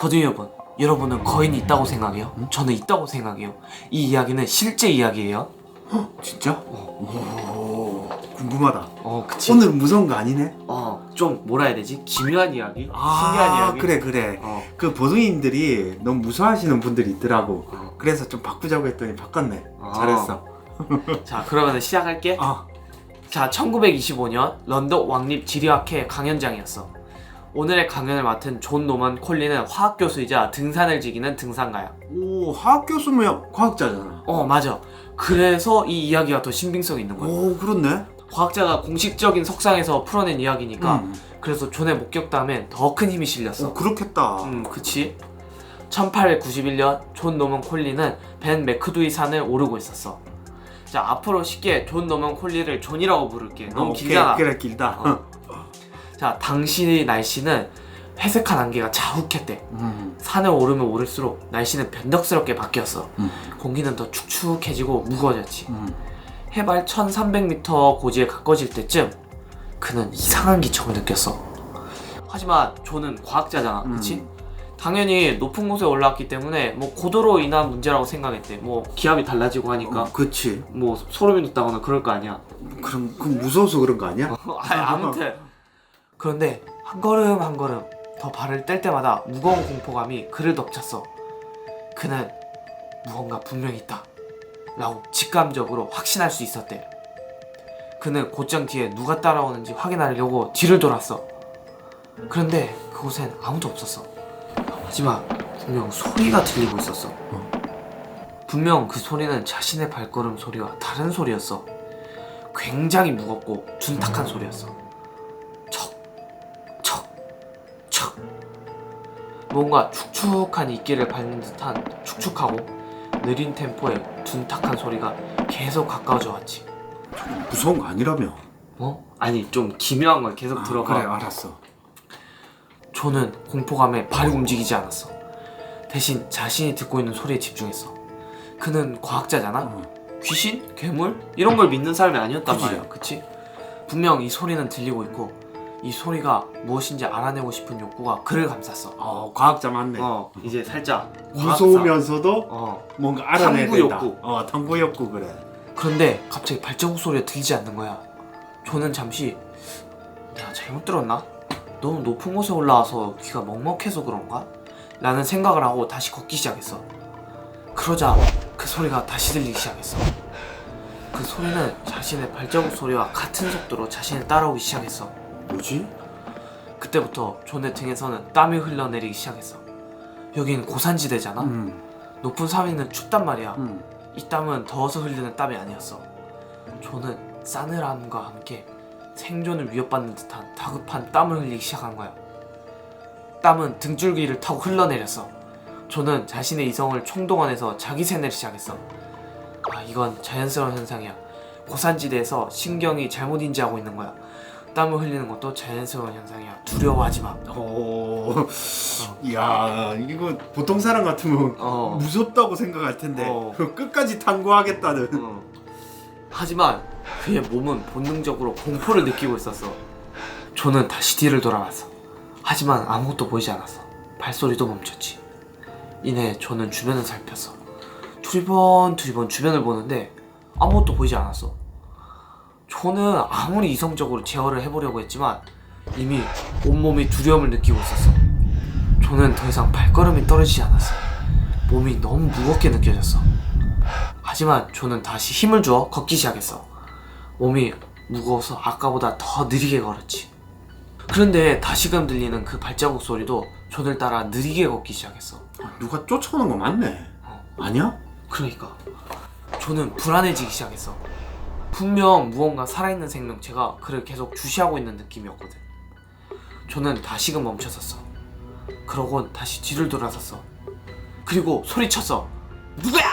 버둥이 여러분은 거인이 있다고 생각해요? 저는 있다고 생각해요. 이 이야기는 실제 이야기예요. 진짜? 오, 궁금하다. 그치. 오늘 무서운 거 아니네? 좀 뭐라 해야 되지? 기묘한 이야기? 신기한 이야기? 그래. 그 보도인들이 너무 무서워하시는 분들이 있더라고. 그래서 좀 바꾸자고 했더니 바꿨네. 잘했어. 자, 그러면 시작할게. 자, 1925년 런던 왕립 지리학회 강연장이었어. 오늘의 강연을 맡은 존 노먼 콜리는 화학교수이자 등산을 즐기는 등산가야. 오, 화학 교수면 과학자잖아. 맞아. 그래서 이 이야기가 더 신빙성이 있는 거야. 오, 그렇네. 과학자가 공식적인 석상에서 풀어낸 이야기니까 그래서 존의 목격담엔 더 큰 힘이 실렸어. 그렇겠다. 그치. 1891년 존 노먼 콜리는 벤 맥크두이 산을 오르고 있었어. 자, 앞으로 쉽게 존 노먼 콜리를 존이라고 부를게. 너무 길잖아. 그래, 길다. 자, 당시의 날씨는 회색한 안개가 자욱했대. 산을 오르면 오를수록 날씨는 변덕스럽게 바뀌었어. 공기는 더 축축해지고 무거워졌지. 해발 1300m 고지에 가까워질 때쯤 그는 이상한 기척을 느꼈어. 하지만 존은 과학자잖아, 그치? 당연히 높은 곳에 올라왔기 때문에 뭐 고도로 인한 문제라고 생각했대. 뭐 기압이 달라지고 하니까 그치. 뭐 소름이 돋다거나 그럴 거 아니야. 그럼 무서워서 그런 거 아니야? 아무튼 그런데 한 걸음 한 걸음 더 발을 뗄 때마다 무거운 공포감이 그를 덮쳤어. 그는 무언가 분명히 있다 라고 직감적으로 확신할 수 있었대. 그는 곧장 뒤에 누가 따라오는지 확인하려고 뒤를 돌았어. 그런데 그곳엔 아무도 없었어. 하지만 분명 소리가 들리고 있었어. 분명 그 소리는 자신의 발걸음 소리와 다른 소리였어. 굉장히 무겁고 둔탁한 소리였어. 척. 뭔가 축축한 이끼를 밟는 듯한 축축하고 느린 템포의 둔탁한 소리가 계속 가까워져 왔지. 무서운 거 아니라며. 아니, 좀 기묘한 걸 계속 들어봐. 그래, 알았어. 존은 공포감에 발이 움직이지 않았어. 대신 자신이 듣고 있는 소리에 집중했어. 그는 과학자잖아? 귀신? 괴물? 이런 걸 믿는 사람이 아니었단 그치. 말이야. 그치? 분명 이 소리는 들리고 있고 이 소리가 무엇인지 알아내고 싶은 욕구가 그를 감쌌어. 과학자 맞네. 이제 살짝 무서우면서도 뭔가 알아내야 탐구 된다. 욕구. 탐구 욕구. 그래. 그런데 갑자기 발자국 소리가 들리지 않는 거야. 존은 잠시 내가 잘못 들었나? 너무 높은 곳에 올라와서 귀가 먹먹해서 그런가? 라는 생각을 하고 다시 걷기 시작했어. 그러자 그 소리가 다시 들리기 시작했어. 그 소리는 자신의 발자국 소리와 같은 속도로 자신을 따라오기 시작했어. 뭐지? 그때부터 존의 등에서는 땀이 흘러내리기 시작했어. 여긴 고산지대잖아? 높은 산위는 춥단 말이야. 이 땀은 더워서 흘리는 땀이 아니었어. 존은 싸늘함과 함께 생존을 위협받는 듯한 다급한 땀을 흘리기 시작한 거야. 땀은 등줄기를 타고 흘러내렸어. 존은 자신의 이성을 총동원해서 자기 세뇌를 시작했어. 이건 자연스러운 현상이야. 고산지대에서 신경이 잘못 인지하고 있는 거야. 땀을 흘리는 것도 자연스러운 현상이야. 두려워하지 마. 야, 이거 보통 사람 같으면 무섭다고 생각할 텐데 끝까지 탐구하겠다는. 하지만 그의 몸은 본능적으로 공포를 느끼고 있었어. 존은 다시 뒤를 돌아봤어. 하지만 아무것도 보이지 않았어. 발소리도 멈췄지. 이내 존은 주변을 살폈어. 두리번 주변을 보는데 아무것도 보이지 않았어. 존은 아무리 이성적으로 제어를 해보려고 했지만 이미 온몸이 두려움을 느끼고 있었어. 존은 더 이상 발걸음이 떨어지지 않았어. 몸이 너무 무겁게 느껴졌어. 하지만 존은 다시 힘을 주어 걷기 시작했어. 몸이 무거워서 아까보다 더 느리게 걸었지. 그런데 다시금 들리는 그 발자국 소리도 존을 따라 느리게 걷기 시작했어. 누가 쫓아오는 거 맞네. 아니야? 그러니까 존은 불안해지기 시작했어. 분명 무언가 살아있는 생명체가 그를 계속 주시하고 있는 느낌이었거든. 존은 다시금 멈춰섰어. 그러곤 다시 뒤를 돌아섰어. 그리고 소리쳤어. 누구야?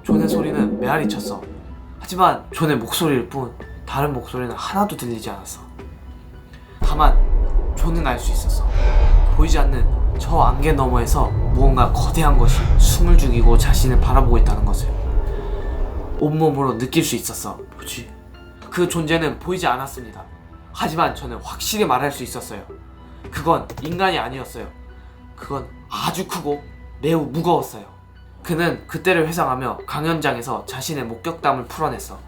존의 소리는 메아리쳤어. 하지만 존의 목소리일 뿐 다른 목소리는 하나도 들리지 않았어. 다만 존은 알 수 있었어. 보이지 않는 저 안개 너머에서 무언가 거대한 것이 숨을 죽이고 자신을 바라보고 있다는 것을 온몸으로 느낄 수 있었어. 뭐지? 그 존재는 보이지 않았습니다. 하지만 저는 확실히 말할 수 있었어요. 그건 인간이 아니었어요. 그건 아주 크고 매우 무거웠어요. 그는 그때를 회상하며 강연장에서 자신의 목격담을 풀어냈어.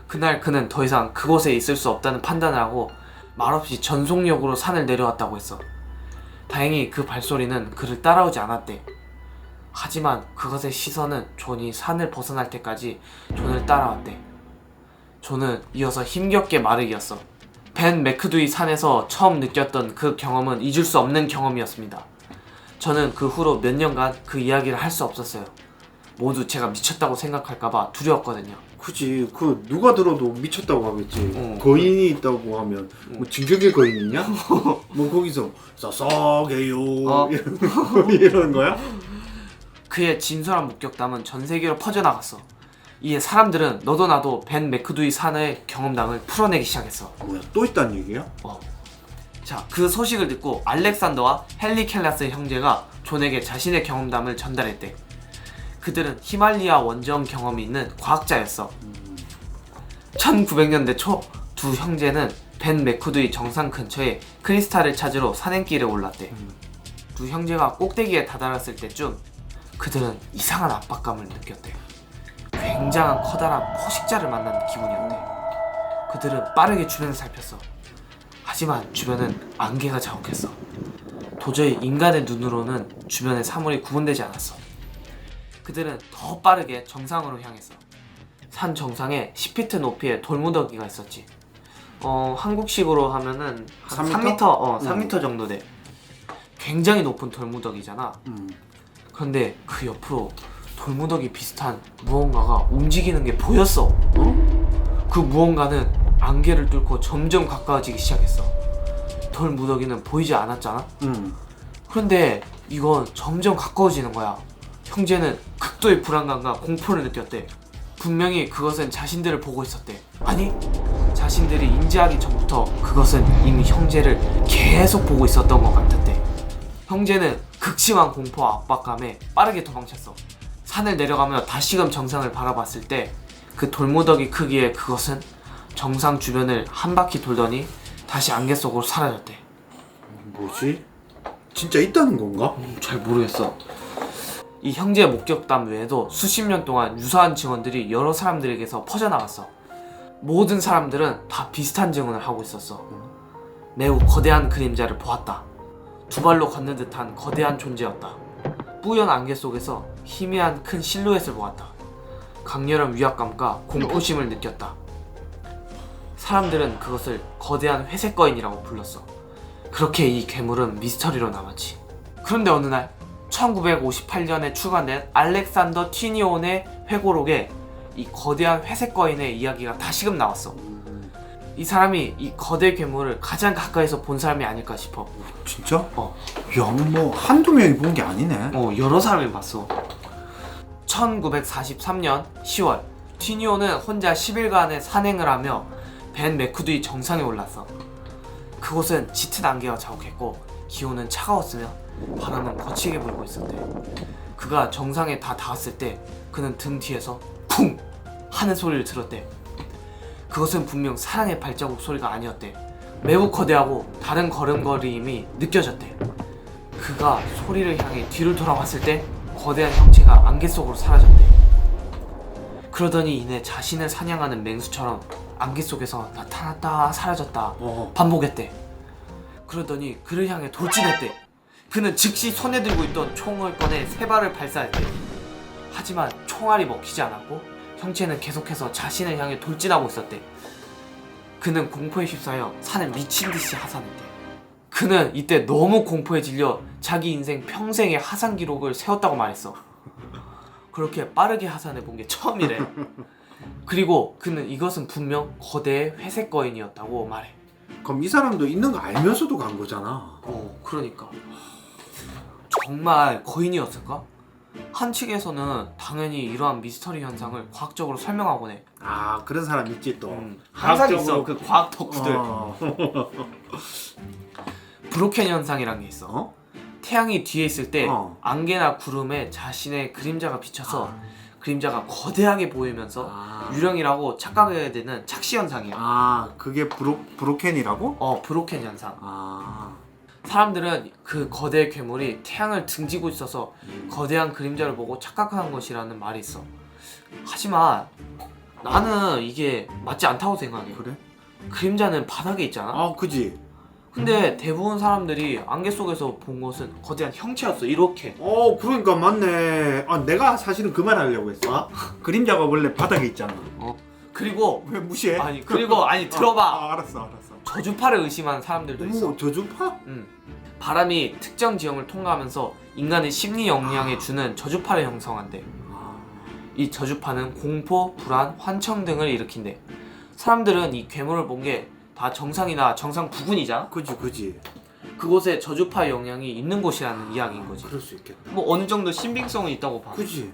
그날 그는 더 이상 그곳에 있을 수 없다는 판단을 하고 말없이 전속력으로 산을 내려왔다고 했어. 다행히 그 발소리는 그를 따라오지 않았대. 하지만 그것의 시선은 존이 산을 벗어날 때까지 존을 따라왔대. 존은 이어서 힘겹게 말을 이었어. 벤 매크두이 산에서 처음 느꼈던 그 경험은 잊을 수 없는 경험이었습니다. 저는 그 후로 몇 년간 그 이야기를 할 수 없었어요. 모두 제가 미쳤다고 생각할까봐 두려웠거든요. 그치, 그 누가 들어도 미쳤다고 하겠지. 어. 거인이 있다고 하면 뭐 진격의 거인이냐? 뭐 거기서 싸싸게요 어. 이런 거야? 그의 진솔한 목격담은 전 세계로 퍼져나갔어. 이에 사람들은 너도 나도 벤 매크두이 산의 경험담을 풀어내기 시작했어. 뭐야, 또 있다는 얘기야? 자, 그 소식을 듣고 알렉산더와 헨리 켈라스의 형제가 존에게 자신의 경험담을 전달했대. 그들은 히말리아 원정 경험이 있는 과학자였어. 1900년대 초 두 형제는 벤 매크두이 정상 근처에 크리스탈을 찾으러 산행길에 올랐대. 두 형제가 꼭대기에 다다랐을 때쯤 그들은 이상한 압박감을 느꼈대. 굉장한 커다란 포식자를 만난 기분이었대. 그들은 빠르게 주변을 살폈어. 하지만 주변은 안개가 자욱했어. 도저히 인간의 눈으로는 주변의 사물이 구분되지 않았어. 그들은 더 빠르게 정상으로 향했어. 산 정상에 10피트 높이의 돌무더기가 있었지. 한국식으로 하면은 한 3m? 3m 정도 돼. 굉장히 높은 돌무더기잖아. 그런데 그 옆으로 돌무더기 비슷한 무언가가 움직이는 게 보였어. 그 무언가는 안개를 뚫고 점점 가까워지기 시작했어. 돌무더기는 보이지 않았잖아. 그런데 이건 점점 가까워지는 거야. 형제는 극도의 불안감과 공포를 느꼈대. 분명히 그것은 자신들을 보고 있었대. 아니, 자신들이 인지하기 전부터 그것은 이미 형제를 계속 보고 있었던 것 같았대. 형제는 극심한 공포와 압박감에 빠르게 도망쳤어. 산을 내려가며 다시금 정상을 바라봤을 때 그 돌무더기 크기의 그것은 정상 주변을 한 바퀴 돌더니 다시 안개 속으로 사라졌대. 뭐지? 진짜 있다는 건가? 잘 모르겠어. 이 형제의 목격담 외에도 수십 년 동안 유사한 증언들이 여러 사람들에게서 퍼져나갔어. 모든 사람들은 다 비슷한 증언을 하고 있었어. 매우 거대한 그림자를 보았다. 두 발로 걷는 듯한 거대한 존재였다. 뿌연 안개 속에서 희미한 큰 실루엣을 보았다. 강렬한 위압감과 공포심을 느꼈다. 사람들은 그것을 거대한 회색 거인이라고 불렀어. 그렇게 이 괴물은 미스터리로 남았지. 그런데 어느 날 1958년에 출간된 알렉산더 튀니온의 회고록에 이 거대한 회색 거인의 이야기가 다시금 나왔어. 이 사람이 이 거대 괴물을 가장 가까이서 본 사람이 아닐까 싶어. 진짜? 야, 뭐 한두 명이 본 게 아니네. 여러 사람이 봤어. 1943년 10월 튀니온은 혼자 10일간의 산행을 하며 벤 매크두이 정상에 올랐어. 그곳은 짙은 안개가 자욱했고 기온은 차가웠으며 바람은 거치게 불고 있었대. 그가 정상에 다 닿았을 때 그는 등 뒤에서 쿵! 하는 소리를 들었대. 그것은 분명 사랑의 발자국 소리가 아니었대. 매우 거대하고 다른 걸음걸이임이 느껴졌대. 그가 소리를 향해 뒤를 돌아봤을 때 거대한 형체가 안개 속으로 사라졌대. 그러더니 이내 자신을 사냥하는 맹수처럼 안개 속에서 나타났다 사라졌다 반복했대. 그러더니 그를 향해 돌진했대. 그는 즉시 손에 들고 있던 총을 꺼내 세 발을 발사했대. 하지만 총알이 먹히지 않았고 형체는 계속해서 자신을 향해 돌진하고 있었대. 그는 공포에 휩싸여 산을 미친듯이 하산했대. 그는 이때 너무 공포에 질려 자기 인생 평생의 하산 기록을 세웠다고 말했어. 그렇게 빠르게 하산해 본 게 처음이래. 그리고 그는 이것은 분명 거대의 회색 거인이었다고 말해. 그럼 이 사람도 있는 거 알면서도 간 거잖아. 그러니까 정말 거인이었을까? 한 측에서는 당연히 이러한 미스터리 현상을 과학적으로 설명하곤 해. 아, 그런 사람 있지 또. 항상 과학적으로- 있어 그 과학 덕후들. 브로켄 현상이란 게 있어. 태양이 뒤에 있을 때 안개나 구름에 자신의 그림자가 비쳐서 그림자가 거대하게 보이면서 유령이라고 착각하게 되는 착시 현상이야. 그게 브로켄이라고? 브로켄 현상. 사람들은 그 거대 괴물이 태양을 등지고 있어서 거대한 그림자를 보고 착각한 것이라는 말이 있어. 하지만 나는 이게 맞지 않다고 생각해. 그래? 그림자는 바닥에 있잖아. 아 그지. 근데 대부분 사람들이 안개 속에서 본 것은 거대한 형체였어. 이렇게. 그러니까 맞네. 아 내가 사실은 그 말 하려고 했어. 그림자가 원래 바닥에 있잖아. 그리고 왜 무시해? 아니 들어봐. 알았어. 저주파를 의심하는 사람들도 있어. 어머 저주파? 바람이 특정 지형을 통과하면서 인간의 심리 영향에 주는 저주파를 형성한대. 이 저주파는 공포, 불안, 환청 등을 일으킨대. 사람들은 이 괴물을 본 게 다 정상이나 정상 부근이잖아? 그지. 그곳에 저주파 영향이 있는 곳이라는 이야기인 거지. 그럴 수 있겠다. 뭐 어느 정도 신빙성은 있다고 봐. 그지.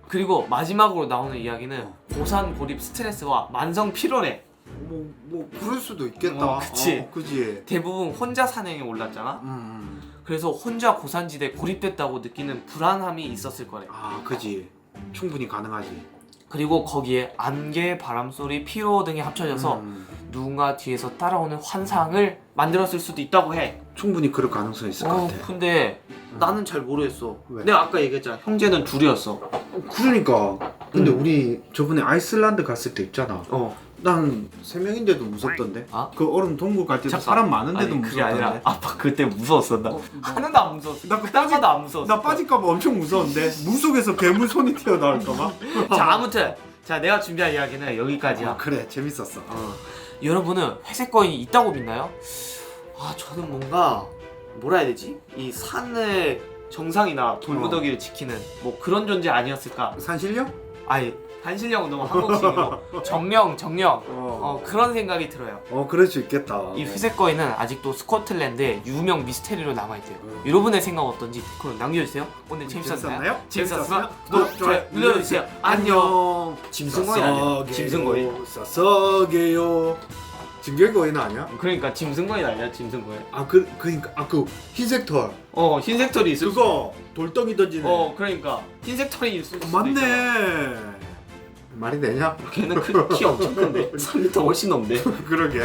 그리고 마지막으로 나오는 이야기는 고산 고립 스트레스와 만성 피로래. 뭐 그럴 수도 있겠다. 그치. 그지. 대부분 혼자 산행에 올랐잖아? 그래서 혼자 고산지대에 고립됐다고 느끼는 불안함이 있었을 거래. 그지. 충분히 가능하지. 그리고 거기에 안개, 바람소리, 피로 등이 합쳐져서 누군가 뒤에서 따라오는 환상을 만들었을 수도 있다고 해. 충분히 그럴 가능성이 있을 것 같아. 근데 나는 잘 모르겠어. 왜? 내가 아까 얘기했잖아. 형제는 둘이었어. 그러니까. 근데 우리 저번에 아이슬란드 갔을 때 있잖아. 난 3명인데도 무섭던데. 아? 그 얼음 동굴 갈 때도 잠깐. 사람 많은데도 아니, 그게 무섭던데. 아니라 아빠 그때 무서웠어. 나 하나도 안 무서웠어. 나 하나도 안 무서웠어. 나 빠질까봐 엄청 무서운데. 물속에서 괴물 손이 튀어나올까봐. 자, 아무튼 자, 내가 준비한 이야기는 여기까지야. 그래 재밌었어. 여러분은 회색 거인이 있다고 믿나요? 저는 뭔가 뭐라 해야 되지? 이 산의 정상이나 돌무더기를 지키는 뭐 그런 존재 아니었을까? 산신령? 아니, 산신령은 너무 한국식이고 정령 그런 생각이 들어요. 그럴 수 있겠다. 이 회색 거인은 아직도 스코틀랜드의 유명 미스테리로 남아있대요. 여러분의 생각 어떤지 댓글로 남겨주세요. 오늘 재밌었나요? 재밌었으면 구독, 좋아요 눌러주세요. 안녕. 짐승거인 아니야? 짐승거인. 사사게요. 짐승거인 아니야? 그러니까 짐승거인 아니야? 짐승거인. 그러니까 그 흰색 털. 흰색 털이 있을 그거 돌덩이 던지네. 그러니까 흰색 털이 있을 수도 있잖아. 맞네. 말이 되냐? 걔는 키 엄청 큰데 3m 훨씬 넘는데. 그러게.